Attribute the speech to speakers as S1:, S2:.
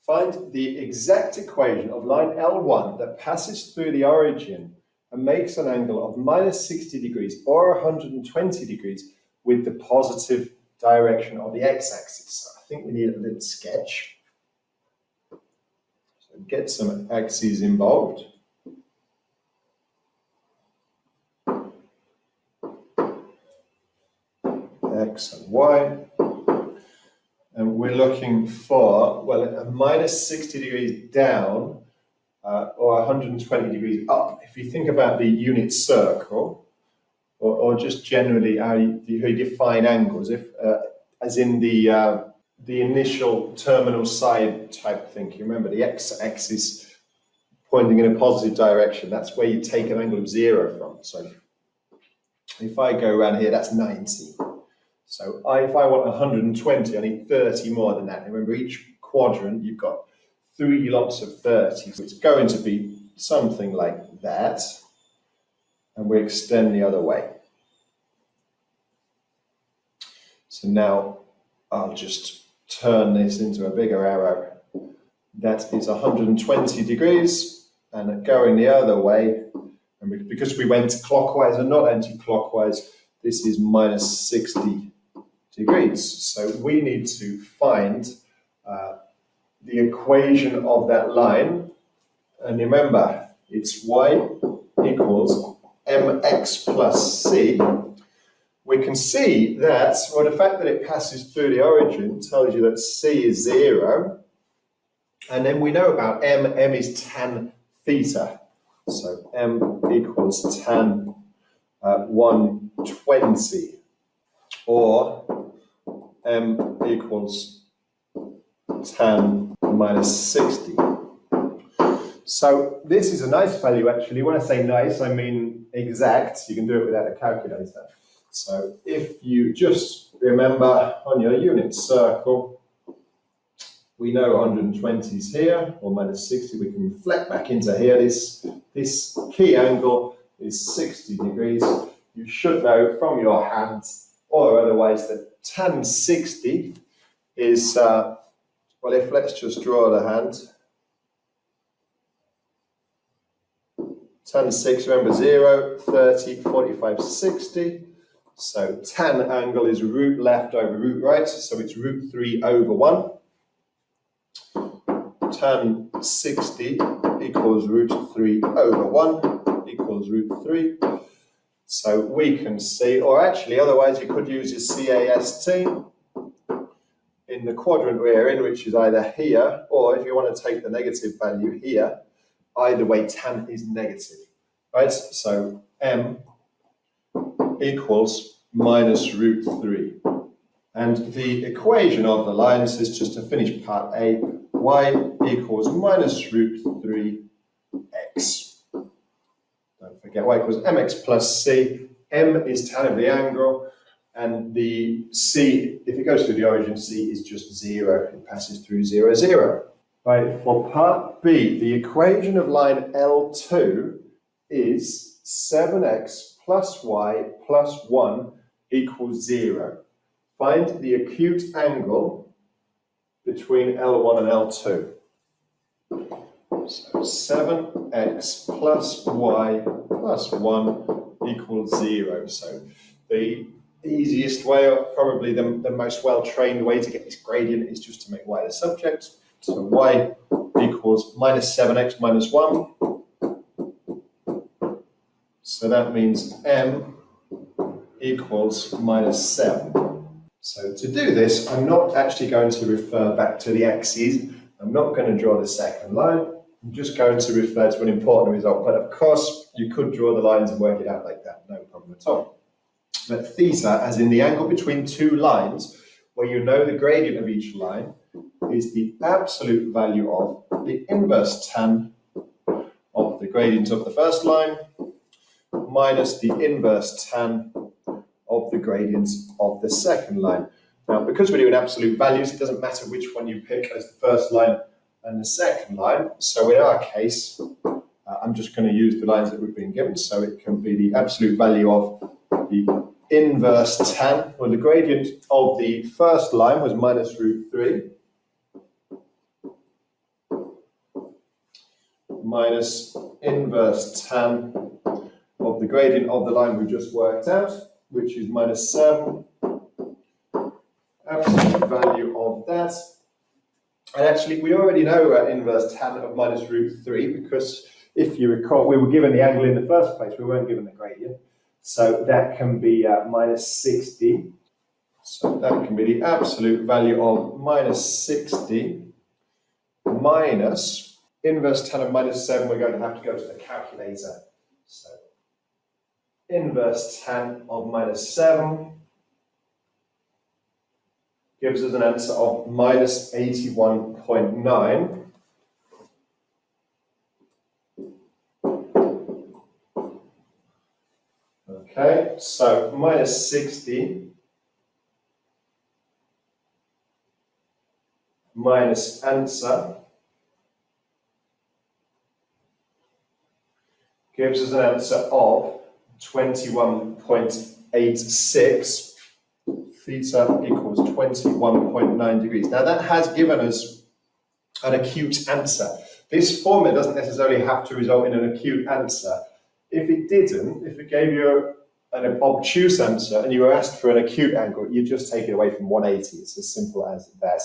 S1: Find the exact equation of line L1 that passes through the origin and makes an angle of -60 degrees or 120 degrees with the positive direction of the x-axis. So I think we need a little sketch. So get some axes involved. X and Y. And we're looking for, well, a -60 degrees down or 120 degrees up. If you think about the unit circle, or just generally how you define angles, as in the initial terminal side type thinking. Remember, the x-axis pointing in a positive direction, that's where you take an angle of 0 from. So if I go around here, that's 90. So if I want 120, I need 30 more than that. Remember, each quadrant, you've got 3 lots of 30. So it's going to be something like that. And we extend the other way. So now I'll just turn this into a bigger arrow. That is 120 degrees. And going the other way, and because we went clockwise and not anti-clockwise, this is -60 degrees. So we need to find the equation of that line. And remember, it's y equals mx plus c. We can see that, well, the fact that it passes through the origin tells you that c is 0. And then we know about m. M is tan theta. So m equals tan 120. Or m equals tan -60. So this is a nice value, actually. When I say nice, I mean exact. You can do it without a calculator. So if you just remember on your unit circle, we know 120 is here, or -60. We can reflect back into here. This key angle is 60 degrees. You should know from your hands or otherwise that tan 60 is, well, let's just draw the hand. Tan 6, remember 0, 30, 45, 60. So tan angle is root left over root right, so it's root 3 over 1. Tan 60 equals root 3 over 1 equals root 3. So we can see, or actually otherwise you could use your CAST in the quadrant we're in, which is either here, or if you want to take the negative value here, either way tan is negative, right? So m equals -root 3. And the equation of the lines is just to finish part A, y equals -root 3x. Don't forget y equals mx plus c. M is tan of the angle, and the c, if it goes through the origin, c is just 0. It passes through 0, 0. Right, for part B, the equation of line L2 is 7x plus y plus 1 equals 0. Find the acute angle between L1 and L2. So 7x plus y plus 1 equals 0. So the easiest way, or probably the most well-trained way to get this gradient is just to make y the subject. So y equals -7x minus 1. So that means m equals -7. So to do this, I'm not actually going to refer back to the axes. I'm not going to draw the second line. I'm just going to refer to an important result. But of course, you could draw the lines and work it out like that. No problem at all. But theta, as in the angle between two lines, where you know the gradient of each line, is the absolute value of the inverse tan of the gradient of the first line minus the inverse tan of the gradient of the second line. Now, because we're doing absolute values, it doesn't matter which one you pick as the first line and the second line. So in our case, I'm just going to use the lines that we've been given. So it can be the absolute value of the inverse tan. Well, the gradient of the first line was -root 3. minus inverse tan of the gradient of the line we just worked out, which is minus 7, absolute value of that. And actually, we already know inverse tan of minus root 3, because if you recall, we were given the angle in the first place, we weren't given the gradient. So that can be minus 60. So that can be the absolute value of minus 60 minus inverse tan of minus 7. We're going to have to go to the calculator. So inverse tan of minus 7 gives us an answer of minus 81.9. Okay, so minus 60 minus answer gives us an answer of 21.86. Theta equals 21.9 degrees. Now that has given us an acute answer. This formula doesn't necessarily have to result in an acute answer. If it didn't, if it gave you an obtuse answer and you were asked for an acute angle, you'd just take it away from 180. It's as simple as that.